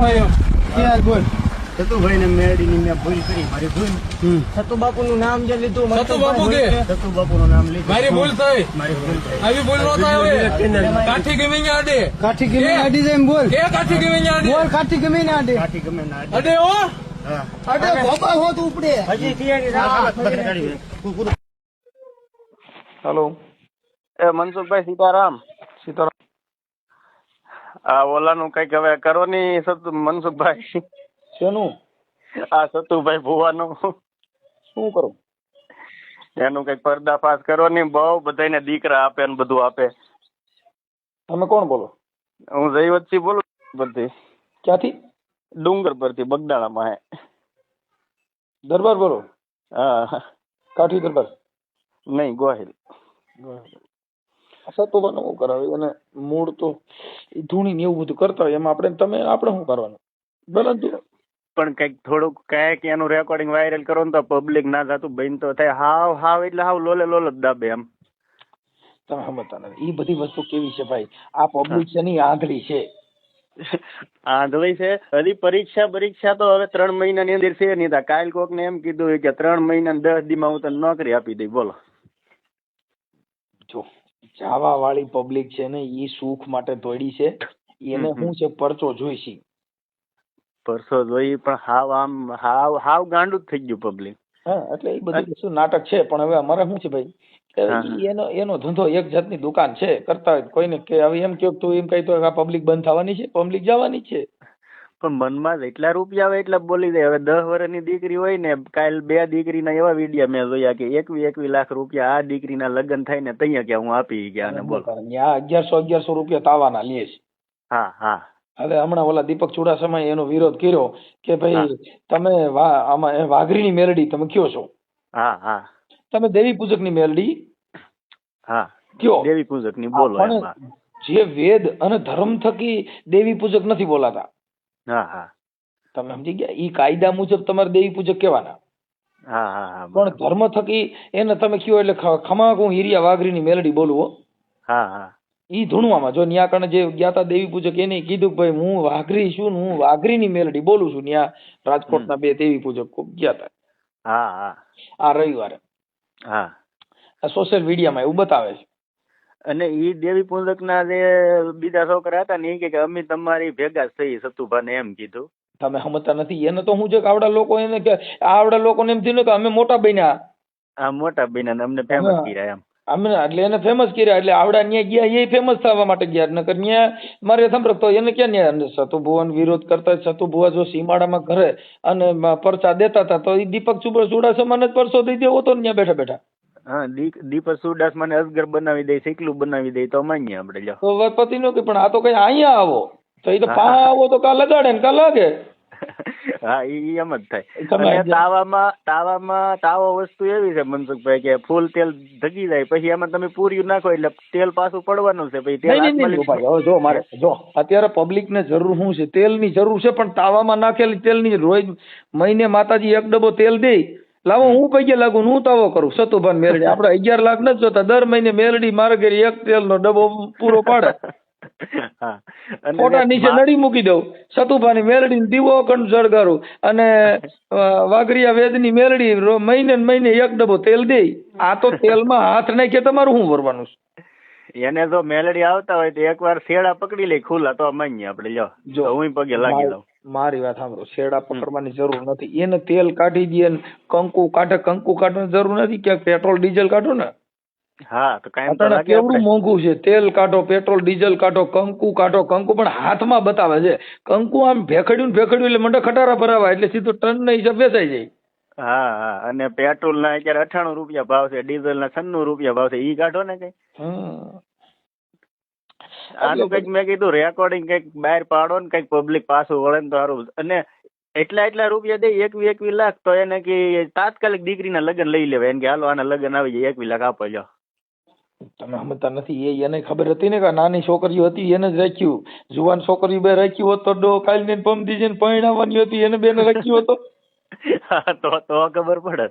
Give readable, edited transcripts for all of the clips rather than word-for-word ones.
યાર બોલ સતુભાઈ ને મેળીની મેં ભૂલ કરી, મારી ભૂલ. સતુ બાપુ નું નામ જે લીધું સતુ બાપુ કે સતુબાપુ નું નામ લીધું. મારી ભૂલ થઈ, મારી ભૂલ થઈ. આવી ભૂલ નો થાય હવે. કાઠી ગમી ને આડે, કાઠી ગમે આડી જાય એમ બોલ કે કાઠી ગમી ને આડે, બોલ કાઠી ગમે ને આડી કાઠી ગમે ના આડે. અડે ઓ હા. આડે ગોપા હોત ઉપડે હજી તૈયારી રાખ. હેલો, એ મનસુખભાઈ સીતારામ. સીતારામ. આ ઓલાનું કઈક હવે કરો ની મનસુખભાઈ, શેનું? આ સતુભાઈ ભુવાનું શું કરું? એનું કઈક પર્દાફાશ કરો ની. બહુ બધાને દીકરા આપે ને બધું આપે. તમે કોણ બોલો? હું જયવતસિંહ બોલું પરથી, ક્યાંથી? ડુંગર પરથી, બગદાણામાં હે. દરબાર બોલો? હા, કાઠી દરબાર? નહીં, ગોહિલ. સતુબાનું શું કરાવે? અને મૂળ તો ઈ ધૂણી ને એવું બધું કરતા હોય, એમાં આપણે શું કરવાનું? પરંતુ પણ કઈક થોડુંક કઈક એનું રેકોર્ડિંગ વાયરલ કરો ને તો પબ્લિક ના જાતું બન તો થાય. હાવ હાવ એટલે હાવ લોલે લોલ જ દાબે એમ. તમે સમજતા નથી. ઈ બધી વસ્તુ કેવી છે ભાઈ? આ પબ્લિક છે ની આંધળી છે. આંધળી છે. હજી પરીક્ષા તો હવે 3 મહિનાની અંદર છે નહીં. કાલ કોક ને એમ કીધું કે 3 મહિના 10 દીમાં હું તને નોકરી આપી દઈ. બોલો, જો જાવા વાળી પબ્લિક છે ને, ઈ સુખ માટે દોડી છે. એને શું છે, પરચો જોઈશી. પરસો જોઈ પણ હાવ આમ હાવ ગાંડું જ થઈ ગયું પબ્લિક. હા, એટલે એ બધી વસ્તુ નાટક છે. પણ હવે અમારે શું છે ભાઈ, એનો ધંધો એક જાતની દુકાન છે. કરતા હોય કોઈને કે હવે એમ કહો તું એમ કહી તો આ પબ્લિક બંધ થવાની છે? પબ્લિક જવાની છે. પણ મનમાં જેટલા રૂપિયા આવે એટલા બોલી દે. હવે 10 વર્ષની દીકરી હોય ને, કાલ 2 દીકરીના એવા વિડીયા મેં જોયા કે 21 લાખ રૂપિયા આ દીકરીના લગ્ન થાય ને તૈયા કે હું આપી ગયા. ને બોલો, ત્યાં 1100 રૂપિયા તાવાના લે છે. હા હા. હવે હમણાં ઓલા દીપક ચુડાસમાએ એનો વિરોધ કર્યો કે ભાઈ તમે આમાં વાઘરીની મેલડી તમે કયો છો? હા હા. તમે દેવી પૂજક ની મેલડી હા કયો? દેવી પૂજક ની બોલો. જે વેદ અને ધર્મ થકી દેવી પૂજક નથી બોલાતા. હા હા. તમે સમજી ગયા? ઈ કાયદા મુજબ તમારે દેવી પૂજક કહેવાના. હા હા. પણ ધર્મ થકી એને તમે કયો એટલે ખમાક હું હિરિયા વાઘરીની મેલડી બોલું હો. હા હા. ઈ ધૂણવામાં જો ન્યા કણે જે જ્ઞાતા દેવી પૂજક એને કીધું ભાઈ હું વાઘરી છું, હું વાઘરીની મેલડી બોલું છું. ન્યા રાજકોટના 2 દેવી પૂજક ગયા હતા. હા હા. આ રવિવારે. હા. આ સોશિયલ મીડિયામાં એવું બતાવે છે. અને ઈ દેવી પૂજક ના જે બીજા છોકરા હતા ને એ કે અમે તમારી ભેગા જ થઈ. સતુભાને એમ કીધું. તમે સમજતા નથી. એને તો હું છે કે આવડા લોકો એને કે આવડા લોકોને એમ થયું કે અમે મોટા બન્યા. આ મોટા બન્યા અમને ફેમસ કર્યા એમ. અમે એટલે એને ફેમસ કર્યા. એટલે આવડા ન્યા ગયા એ ફેમસ થવા માટે ગયા. નકર ન્યા મારે સંપર્ક એને ક્યાં ન્યા સતુભુવન વિરોધ કરતા. સતુભુવા જો સીમાડામાં ઘરે અને પરચા દેતા હતા તો એ દીપક ચુડાસમાને જ પરસો દઈ દેવો તો ન્યા બેઠા બેઠા. હા, દીપક ચુડાસમાને અસગર બનાવી દે, શીકલું બનાવી દે તો માનીએ આપણે. લ્યો તો પતિ નો કે પણ આ તો કઈ અહીંયા આવો તો એ તો પા આવો તો કા લગાડે ને કા લાગે. હા, ઈ એમ જ થાય. અને તાવો વસ્તુ એવી છે મનસુખભાઈ કે ફૂલ તેલ ધગી જાય પછી એમાં તમે પૂર્યું નાખો એટલે તેલ પાછું પડવાનું છે. હવે જો મારે જો અત્યારે પબ્લિક ને જરૂર શું છે? તેલ ની જરૂર છે. પણ તાવામાં નાખેલી તેલ ની રોજ મહિને માતાજી 1 ડબ્બો તેલ દે. લાવો હું પૈકે લાગુ હું તાવો કરું. સતુભાન મેલડી આપડે 11 લાખ નથી જોતા. દર મહિને મેલડી મારે ઘરે 1 તેલ નો ડબ્બો પૂરો પાડે. ફોટા નીચે નડી મૂકી દઉં. સતુભાની મેલડી દીવો કંડ જળગારું અને વાઘરિયા વેદની મેલડી મહિને 1 ડબ્બો તેલ દે. આ તો તેલમાં હાથ નાખે તમારું શું ભરવાનું છે? એને જો મેલડી આવતા હોય તો એકવાર શેડા પકડી લે ખુલ્લા તો માનીએ આપણે. લ્યો જો હું પગે લાગી દઉં. મારી વાત સાંભળો. શેડા પકડવાની જરૂર નથી. એને તેલ કાઢી દે, કંકુ કાઢવાની જરૂર નથી. ક્યાંક પેટ્રોલ ડીઝલ કાઢો ને. હા, તો કાંઈ તો લાગે. કેવડું મોંઘું છે. તેલ કાઢો, પેટ્રોલ ડીઝલ કાઢો, કંકુ કાઢો. કંકુ પણ હાથમાં બતાવે છે. કંકુ આમ ભેખડ્યું એટલે મંડે ખટારા ભરાવા એટલે સીધું ટન ના હિસાબ વેચાઈ જાય. હા હા. અને પેટ્રોલ ના અત્યારે 98 રૂપિયા ભાવ છે, ડીઝલ ના 96 રૂપિયા ભાવ છે. ઈ કાઢો ને કઈ. આનું કઈક મેં કીધું રેકોર્ડિંગ કઈક બહાર પાડો ને કઈક પબ્લિક પાછું વળે ને તો સારું. અને એટલા રૂપિયા દે 21 લાખ તો એને કે તાત્કાલિક દીકરીના લગ્ન લઈ લેવાય. એને કે હાલો આના લગ્ન આવી જાય 21 લાખ આપો. લ્યો તમે સમજતા નથી. એને ખબર હતી ને કે નાની છોકરીઓ હતી એને જ રાખ્યું. જુવાન છોકરીઓ બે રાખ્યું હોત તો કાલ ને પમદી જઈને પરણાવવાની હતી એને બેને રાખ્યું હતો. હા, તો ખબર પડે.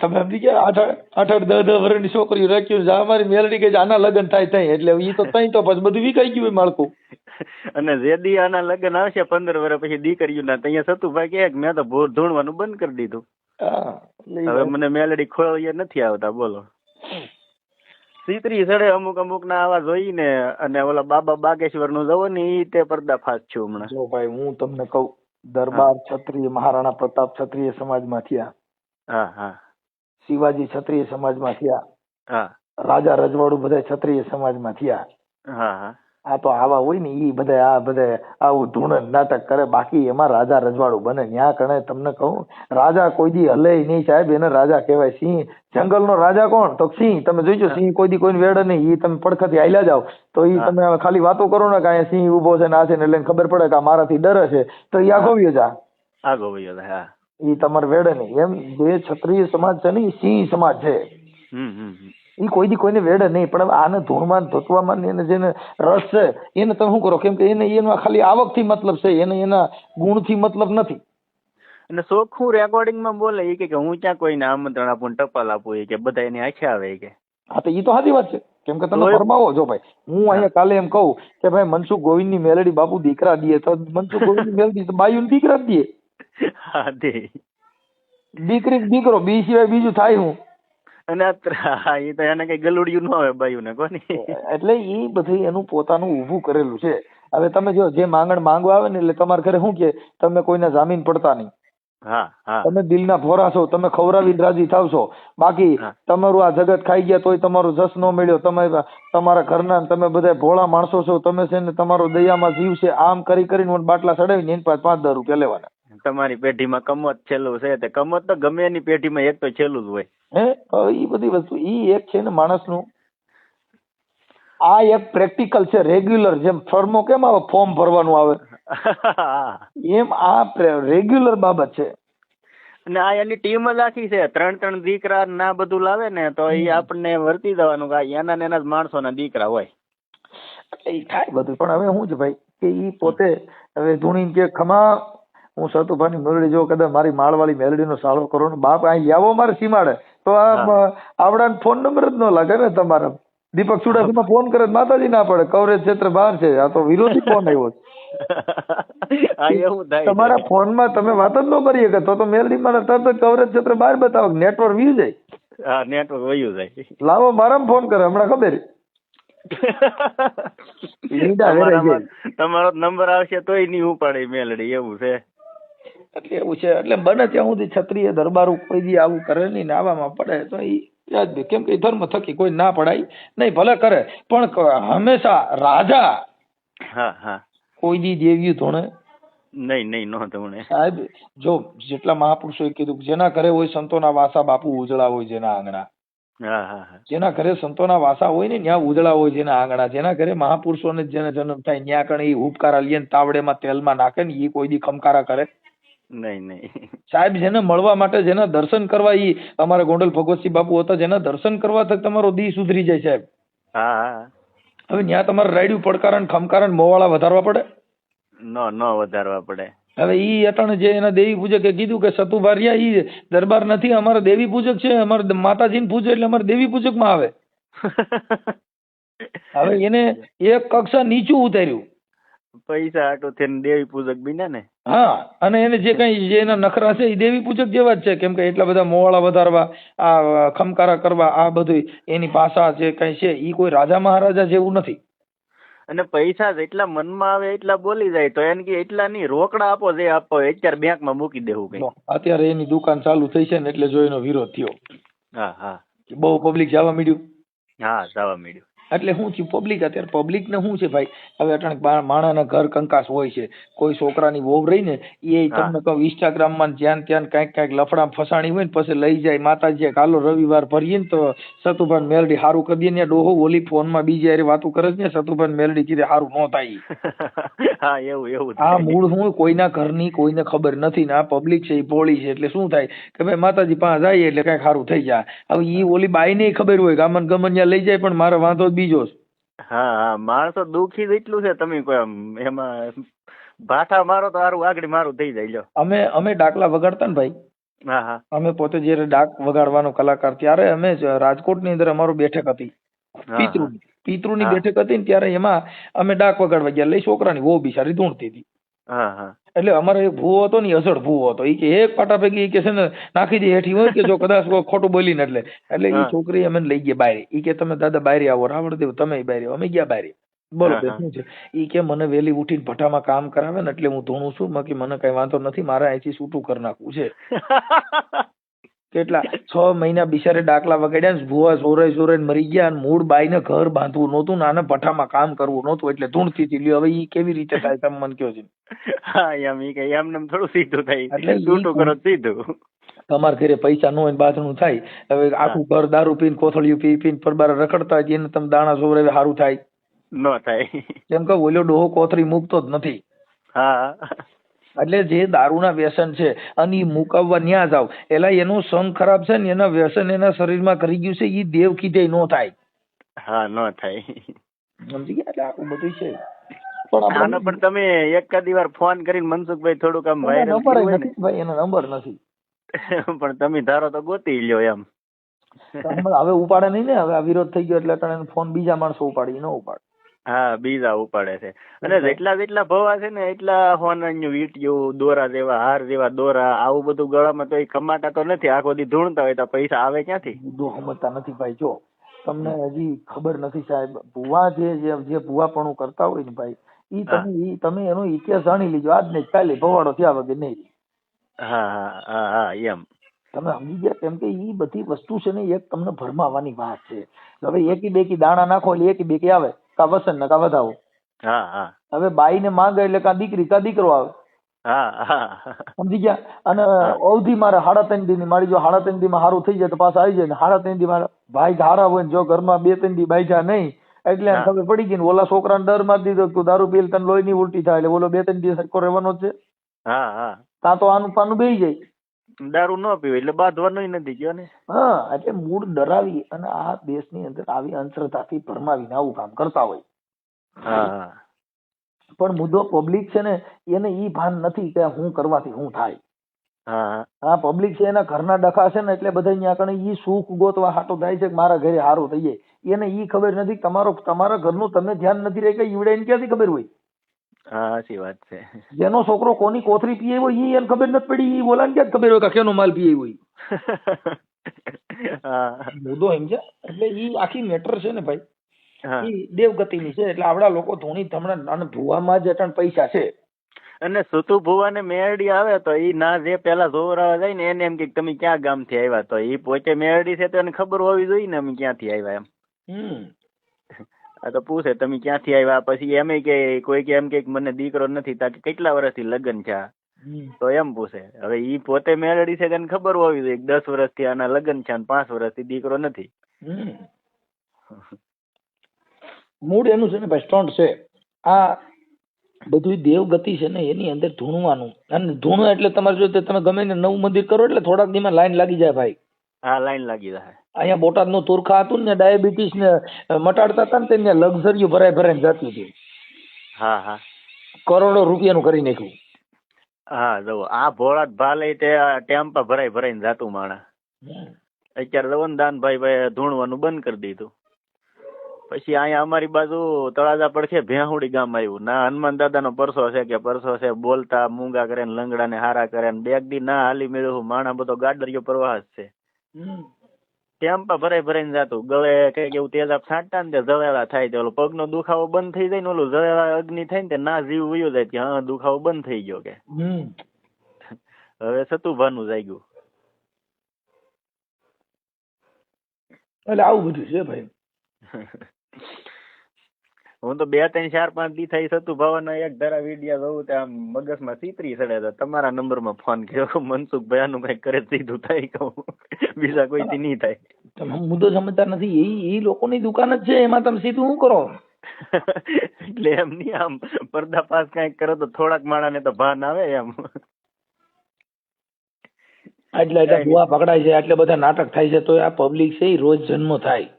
તમે સમજી ગયા? 8-10 વર્ષની છોકરીઓ રાખ્યું છે. અમારી મેલડી કે આના લગ્ન થાય ત્યાં, એટલે ઈ તો ત્યાં તો પછી બધું વિકાઈ ગયું હોય માળખું. અને જે દી આના લગ્ન આવશે 15 વર્ષ પછી દીકરીઓના, ત્યાં સતુભાઈ કહે કે મેં તો ભૂર ધૂણવાનું બંધ કરી દીધું. હા, એટલે હવે મને મેલડી ખોળીએ નથી આવતા. બોલો. સીતરી સડે અમુક ના આવા જોઈને, અને ઓલા બાબા બાગેશ્વર નું જવો ને ઈ તે પર્દાફાશ છું હમણાં. જો ભાઈ હું તમને કહું, દરબાર ક્ષત્રિય મહારાણા પ્રતાપ ક્ષત્રિય સમાજમાં થયા, હા હા શિવાજી ક્ષત્રિય સમાજમાં થયા, હા રાજા રજવાડું બધા ક્ષત્રિય સમાજમાં થયા. હા હા આ તો આવા હોય ને ઈ બધા આ બધા આવું ધૂણ નાટક કરે, બાકી એમાં રાજા રજવાડું બને. ન્યા કણે તમને કહું, રાજા કોઈ દી હલે નહીં સાહેબ, એને રાજા કહેવાય. સિંહ જંગલનો રાજા કોણ? તો સિંહ. તમે જોઈજો, સિંહ કોઈ દી કોઈને વેડે નહીં. ઈ તમે પડખેથી હાલ્યા જાવ તો ઈ તમે ખાલી વાતો કરો ને કે અહીંયા સિંહ ઉભો છે ને આ છે ને, એટલે એને ખબર પડે કે આ મારાથી ડરે છે, તો ઈ આગો વયો જા. આગો વયો જાય. હા. ઈ તમારે વેડે નહીં. એમ જે ક્ષત્રિય સમાજ છે ને ઈ સિંહ સમાજ છે. ઈ કોઈ દી કોઈને વેડે નહીં. પણ આને ધૂળમાં ધોતવામાં એને જેને રસ છે એને તમે શું કરો? કેમ કે એને એનો ખાલી આવકથી મતલબ છે, એને એના ગુણથી મતલબ નથી. અને ચોખ્ખું રેકોર્ડિંગ માં બોલે ઈ કે હું ક્યાં કોઈને આમંત્રણ આપું ને ટપાલ આપું, કે બધા એની આંખે આવે કે. હા, તો ઈ તો સાચી વાત છે. કેમ કે તમે ફરમાવો. જો ભાઈ હું અહીંયા કાલે એમ કહું કે ભાઈ મનસુખ ગોવિંદ ની મેલડી બાપુ દીકરા દે, તો મનસુખ ગોવિંદ ની મેલડી બાયુ ને દીકરા જ દે. હા, દે. દીકરી દીકરો બી સિવાય બીજું થાય હું. અને એ તો એને કઈ ગલુડિયું ન આવે બાયુ ને કોની. એટલે ઈ બધું એનું પોતાનું ઊભું કરેલું છે. હવે તમે જો જે માંગણ માંગવા આવે ને, એટલે તમારે ઘરે શું કે તમે કોઈને જામીન પડતા નહીં. હા હા. તમે દિલના ભોરા છો, તમે ખવરાવીને રાજી થાવ છો. બાકી તમારું આ જગત ખાઈ ગયા તોય તમારો જસ ન મળ્યો. તમે તમારા ઘરના તમે બધા ભોળા માણસો છો, તમે છે ને તમારો દયામાં જીવ છે, આમ કરી કરીને બાટલા ચડાવીને એની પાસે 5-10 રૂપિયા લેવાના. તમારી પેઢીમાં કમત છેલ્લું છે, તે કમત તો ગમે એની પેઢીમાં એક તો છેલ્લું જ હોય. ઈ બધી વસ્તુ ઈ એક છે ને માણસનું. આ એક પ્રેક્ટિકલ છે, રેગ્યુલર. જેમ ફોર્મો કેમ આવે, ફોર્મ ભરવાનું આવે, એમ આ રેગ્યુલર બાબત છે. અને આ એની ટીમ જ આખી છે. 3 દીકરા ના બધું લાવે ને તો એ આપણને વર્તી દેવાનું કે એના ને એના જ માણસોના દીકરા હોય. એટલે ઈ થાય બધું. પણ હવે શું છે ભાઈ કે ઈ પોતે હવે ધૂણી કે ખમા હું સતુભાની મેલડી જો કદાચ મારી માળવાળી મેલડીનો સાળો કરો ને બાપ અહીં આવો મારે સીમાડે તો આવડા ફોન નંબર જ ન લાગે ને તમારા. દીપક ચુડાસમા ફોન કરે માતાજી ના પડે, કવરેજ ક્ષેત્ર બહાર છે, આ તો વિરોધી ફોન આવ્યો છે. તમારા ફોનમાં તમે વાત જ ન કરી શકે તો મેલડી મારા તરત કવરેજ ક્ષેત્ર બહાર બતાવો, નેટવર્ક વ્યુ જાય. હા, નેટવર્ક વયું જાય. લાવો મારામાં ફોન કરે હમણાં ખબર. તમારો નંબર આવશે તોય નહીં ઉપાડે મેલડી, એવું છે. એટલે એવું છે. એટલે બને ત્યાં સુધી ક્ષત્રિય દરબારું કોઈ દી આવું કરે નહીં ને આવામાં પડે તો ઈ યાદ દે. કેમ કે ધર્મ થકી કોઈ ના પડાય નહીં, ભલે કરે પણ હંમેશા રાજા કોઈ દી દેવ્યું ધોણે નહીં નો ધોણે. સાહેબ જો જેટલા મહાપુરુષોએ કીધું જેના ઘરે હોય સંતોના વાસા બાપુ ઉજળા હોય જેના આંગણા. જેના ઘરે સંતોના વાસા હોય ને ત્યાં ઉજળા હોય જેના આંગણા. જેના ઘરે મહાપુરુષોને જેને જન્મ થાય ત્યાં કણે ઈ ઉપકારા લઈએ તાવડેમાં તેલમાં નાખે ને ઈ કોઈ દી ખમકારા કરે નહીં. સાહેબ જેને મળવા માટે, જેના દર્શન કરવા, ઈ અમારા ગોંડલ ભગવતસિંહ બાપુ હતા, જેના દર્શન કરવા તક તમારો દી સુધરી જાય સાહેબ. હા. હવે ત્યાં તમારે રાયડું પડકારણ ખમકારણ મોવાળા વધારવા પડે? ન વધારવા પડે. હવે ઈ અટાણે જે એના દેવી પૂજકે કીધું કે સતુભારિયા ઈ દરબાર નથી, અમારા દેવી પૂજક છે, અમારે માતાજીને પૂજે એટલે અમારે દેવી પૂજક માં આવે. હવે એને એક કક્ષા નીચું ઉતાર્યું. પૈસા આટો થઈને દેવી પૂજક બન્યા ને. હા, અને એને જે કઈ જે એના નખરા છે એ દેવી પૂજક જેવા જ છે. કેમ કે એટલા બધા મોવાળા વધારવા, આ ખમકારા કરવા, આ બધું એની ભાષા જે કઈ છે ઈ કોઈ રાજા મહારાજા જેવું નથી. અને પૈસા જેટલા મનમાં આવે એટલા બોલી જાય તો એને કે એટલા નહીં, રોકડા આપો જે આપો અત્યારે બેંકમાં મૂકી દેવું કઈ. અત્યારે એની દુકાન ચાલુ થઈ છે ને એટલે જો એનો વિરોધ થયો. હા. બહુ પબ્લિક જવા મળ્યું. હા, જવા મળ્યું. એટલે શું થયું, પબ્લિક અત્યારે પબ્લિક ને શું છે ભાઈ, હવે અટાણે માણાના ઘર કંકાસ હોય છે. કોઈ છોકરાની વહુ રહી ને એ તમને કહું ઇન્સ્ટાગ્રામ માં જ્યાં ત્યાં કઈક લફડા ફસાણી હોય ને પછી લઈ જાય માતાજી કાલો રવિવાર ભરીએ ને તો સતુભાઈ મેલડી હારું કરી દે ને ડોહો ઓલી ફોન માં બીજી હારે વાતું કરે છે ને સતુભાઈ મેલડી કીધે હારું ન થાય. હા, એવું. આ મૂળ હું કોઈના ઘરની કોઈને ખબર નથી ને આ પબ્લિક છે એ ભોળી છે એટલે શું થાય કે ભાઈ માતાજી પાસે જાય એટલે કઈક હારું થઈ જાય. હવે ઈ ઓલી બાઈ ને ખબર હોય ગામન ગમન ત્યાં લઈ જાય પણ મારે વાંધો બીજો. હા, માણસો દુઃખી જ એટલું છે. તમે કોઈ એમાં ભાઠા મારો તો સારું આગળ મારું થઈ જાય. અમે ડાકલા વગાડતા ને ભાઈ, હા હા અમે પોતે જયારે ડાક વગાડવાનો કલાકાર ત્યારે અમે રાજકોટની અંદર અમારું બેઠક હતી પિતૃની હા. બેઠક હતી ને ત્યારે એમાં અમે ડાક વગાડવા ગયા લઈ છોકરાની વહુ બિચારી ધૂણતી હતી. હા હા એટલે અમારે એક ભૂવો હતો ને અસડ ભૂવો હતો. ઈ કે એક પાટા પૈકી ઈ કે છે ને નાખી દે હેઠી હોય કે જો કદાચ કોઈ ખોટું બોલીને એટલે ઈ હા. છોકરી અમે લઈ ગયા બારે. ઈ કે તમે દાદા બારે આવો રાવણદેવ તમે બારે આવો. અમે ગયા બારે. બોલો હા, બે હા. શું છે? ઈ કે મને વેલી ઉઠીને ભઠ્ઠામાં કામ કરાવે ને એટલે હું ધૂણું છું. બાકી મને કઈ વાંધો નથી. મારે અહીંથી છૂટું કરી નાખવું છે. કેટલા 6 મહિના બિચારે ડાકલા વગાડ્યા ને ભૂવા જોરે જોરે મરી ગયા અને મૂળ બાઈને ઘર બાંધવું નહોતું ને આને ભઠ્ઠામાં કામ કરવું નહોતું એટલે ધૂણતી હતી. લ્યો હવે ઈ કેવી રીતે થાય તમે મને કહો છો. હા એમ ઈ કે એમને થોડું સીધું થાય એટલે ઈ છૂટું કરો તો સીધું. તમારા ઘરે પૈસા ન હોય ને બાથણું થાય હવે આખું ઘર દારૂ પીને કોથળિયું પી પીને પરબાર રખડતા હોય એને તમે દાણા સોવરાવે સારું થાય ન થાય. કેમ કે ઓલો ડોહો કોથળી મૂકતો જ નથી. હા એટલે જે દારૂના વ્યસન છે અને ઈ મુકાવવા ન્યા જાવ એલા એનો સંગ ખરાબ છે ને એના વ્યસન એના શરીરમાં કરી ગયું છે ઈ દેવ કીધે નો થાય. હા ન થાય. સમજી ગયા એટલે આખું બધું છે. આનો પણ તમે એકાદી વાર ફોન કરીને મનસુખભાઈ થોડુંક આમ વાયરલ નંબર કર્યું હોય નથી ભાઈ, એનો નંબર નથી. ને પણ તમે ધારો તો ગોતી લ્યો એમ. હવે ઉપાડે નહીં ને, હવે આ વિરોધ થઈ ગયો એટલે તને ફોન બીજા માણસો ઉપાડી ન ઉપાડે. હા બીજા ઉપાડે છે અને જેટલા ભવા છે ને એટલા હોનાનું વીંટિયું દોરા જેવા હાર જેવા દોરા આવું બધું ગળામાં તો એ કમાતા તો નથી. આખો દી ધૂણતા હોય તો પૈસા આવે ક્યાંથી? મુદ્દો સમજતા નથી ભાઈ. જો તમને હજી ખબર નથી સાહેબ, ભુવા જે ભુવાપણું કરતા હોય ને ભાઈ તમે એનો ઇતિહાસ જાણી લીજો. આજ ને કાલે ભવાડો થયા વગર નહીં. હા હા હા હા એમ તમે સમજી ગયા? કેમ કે ઈ બધી વસ્તુ છે ને એક તમને ભરમાવાની વાત છે. હવે એકી બેકી દાણા નાખો એટલે એકી બેકી આવે, કા વસન ને કા વધાવો. હા હા હવે બાઈ ને માંગે એટલે કા દીકરી કા દીકરો આવે. હા હા સમજી ગયા? અને અવધિ મારે 3.5 દી ની મારી જો 3.5 દી માં સારું થઈ જાય તો પાછા આવી જાય ને 3.5 દી મારા ભાઈ હારા હોય ને જો ઘરમાં 2-3 દી બાઈજા નહીં એટલે એને ખબર પડી ગઈ ને ઓલા છોકરાને ડર મારી દીધો તું દારૂ પીલ તને લોહી ની ઉલટી થાય એટલે ઓલો 2-3 દી સરખો રહેવાનો જ છે. હા હા ત્યાં તો આનું પાનું બેહી જાય. દારૂ ન પીવે એટલે બાંધવાનું નથી ગયો ને. હા એટલે મૂળ ડરાવી અને આ દેશની અંદર આવી અંધશ્રદ્ધાથી ભરમાવીને આવું કામ કરતા હોય. હા પણ મુદ્દો પબ્લિક છે ને એને ઈ ભાન નથી કે હું કરવાથી શું થાય. હા હા પબ્લિક છે એના ઘરના ડખા છે ને એટલે બધા અહીંયા કણે ઈ સુખ ગોતવા હાટો થાય છે કે મારા ઘરે સારું થઈ જાય. એને ઈ ખબર નથી તમારા ઘરનું તમે ધ્યાન નથી રહી કે ઈવડે એને ક્યાંથી ખબર હોય. હા સાચી વાત છે. જેનો છોકરો કોની કોથરી પીએ હોય ઈ એને ખબર નથી પડી. ઈ બોલાને ક્યાં ખબર હોય કે કેનો માલ પીએ હોય. હા મુદ્દો એમ છે. એટલે ઈ આખી મેટર છે ને ભાઈ હા ઈ દેવગતિની છે. એટલે આપડા લોકો ધોણી ધમણા અને ભુવામાં જ અટણ પૈસા છે. અને સુતુ ભુવા ને મેરડી આવે તો ઈ ના જે પેલા જોવરાવા જાય ને એને એમ કે તમે ક્યાં ગામ થી આવ્યા, તો ઈ પોતે મેરડી છે તો એને ખબર હોવી જોઈએ ને અમે ક્યાંથી આવ્યા એમ. આ તો પૂછે તમે ક્યાંથી આવ્યા, પછી એમ કે કોઈ કે એમ કે મને દીકરો નથી તાકે કેટલા વર્ષથી લગ્ન છે તો એમ પૂછે. હવે ઈ પોતે મેરડી છે તેને ખબર હોવી જોઈએ 10 વર્ષથી આના લગ્ન છે અને 5 વર્ષથી દીકરો નથી. મૂળ એનું છે ને ભાઈ સ્ટન્ટ છે. આ બધું દેવગતિ છે ને એની અંદર ધૂણવાનું. અને ધૂણો એટલે તમારે જો તમે ગમે ને નવું મંદિર કરો એટલે થોડાક દીમાં લાઈન લાગી જાય ભાઈ. હા લાઈન લાગી જાય. અહીંયા બોટાદ નું તુરખા હતું ને ડાયાબિટીસ ને મટાડતા હતા ને ત્યાં લક્ઝરીઓ ભરાઈને જતી હતી. હા હા કરોડો રૂપિયાનું કરી નાખ્યું. હા જો આ ભોળાત ભાલે તે ટેમ્પા ભરાઈને જાતું માણા. અત્યારે રવનદાનભાઈ ભાઈ ધૂણવાનું બંધ કરી દીધું. પછી અહીંયા અમારી બાજુ તળાજા પડખે ભેહુડી ગામ આવ્યું. ના હનુમાન દાદા નો પરસો છે બોલતા મૂંગા કરે ને લંગડા ને હારા કરે ને બેગ દી ના હાલી મેળવું માણા બધો ગાડરિયો પ્રવાહ જ છે. ટેમ્પા ભરાઈને જાતું. ગળે કઈક એવું તેજાબ છાંટતા ને તે જળેલા થાય તે ઓલો પગનો દુખાવો બંધ થઈ જાય ને ઓલું જળેલા અગ્નિ થાય ને તે ના જીવ વયો જાય કે હા દુખાવો બંધ થઈ ગયો કે હવે સતુભાનું જાગ્યું. એટલે આવું બધું છે ભાઈ. હું તો 2, 3, 4, 5 દી થઈ સતુભાવના એક ધારા વિડિયા જોઉં ત્યાં મગજમાં ચીતરી ચડે તો તમારા નંબરમાં ફોન કર્યો. મનસુખભાઈ આનું કઈ કરે સીધું થાય કહું, બીજા કોઈથી નહીં થાય. તમે મુદ્દો સમજતા નથી. એ લોકોની દુકાન જ છે, એમાં તમે સીધું શું કરો? એટલે એમ નહીં, આમ પર્દાફાશ કઈક કરો તો થોડાક માણાને તો ભાન આવે એમ. એટલે ભુવા પકડાય છે, આટલે બધા નાટક થાય છે તો આ પબ્લિક છે એ રોજ જન્મ થાય.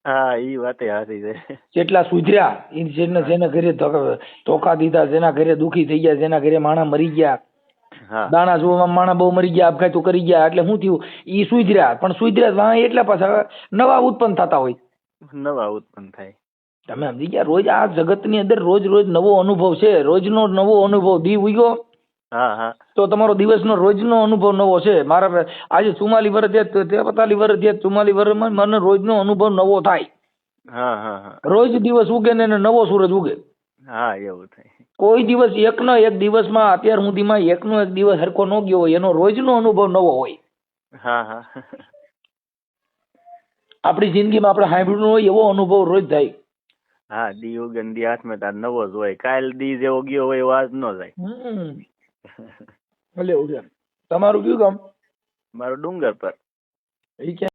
હા ઈ વાતે હાચી છે. કેટલા સુધર્યા જેના ઘરે ધોકા દીધા, જેના ઘરે દુખી થઈ ગયા, જેના ઘરે માણા મરી ગયા. હા દાણા જોવામાં માણા બહુ મરી ગયા, આપઘાતો કરી ગયા, એટલે શું થયું? ઈ સુધર્યા, પણ સુધર્યા વાં એટલા પાછા નવા ઉત્પન્ન થતા હોય. નવા ઉત્પન્ન થાય. તમે સમજી ગયા? રોજ આ જગતની અંદર રોજ રોજ નવો અનુભવ છે, રોજનો નવો અનુભવ. દી ઉગ્યો હા હા તો તમારો દિવસનો રોજનો અનુભવ નવો છે. મારા આજે 44 વર્ષ થયા, 43 વર્ષ થયા, 44 વર્ષમાં મને રોજનો અનુભવ નવો થાય. હા હા હા રોજ દિવસ ઉગે ને એને નવો સૂરજ ઉગે. હા એવું થાય. કોઈ દિવસ એકનો એક દિવસમાં અત્યાર સુધીમાં એકનો એક દિવસ હરખો ન ગયો હોય, એનો રોજનો અનુભવ નવો હોય. હા હા આપણી જિંદગીમાં આપણે સાંભળ્યું હોય એવો અનુભવ રોજ થાય. હા દી ઉગન દી હાથમાં તાર નવો જ હોય. કાલ દી જેવો ગયો હોય એવો આજ ન જાય. ભલે એવું છે. તમારું કયું ગામ? મારું ડુંગર પર. એ ક્યાં?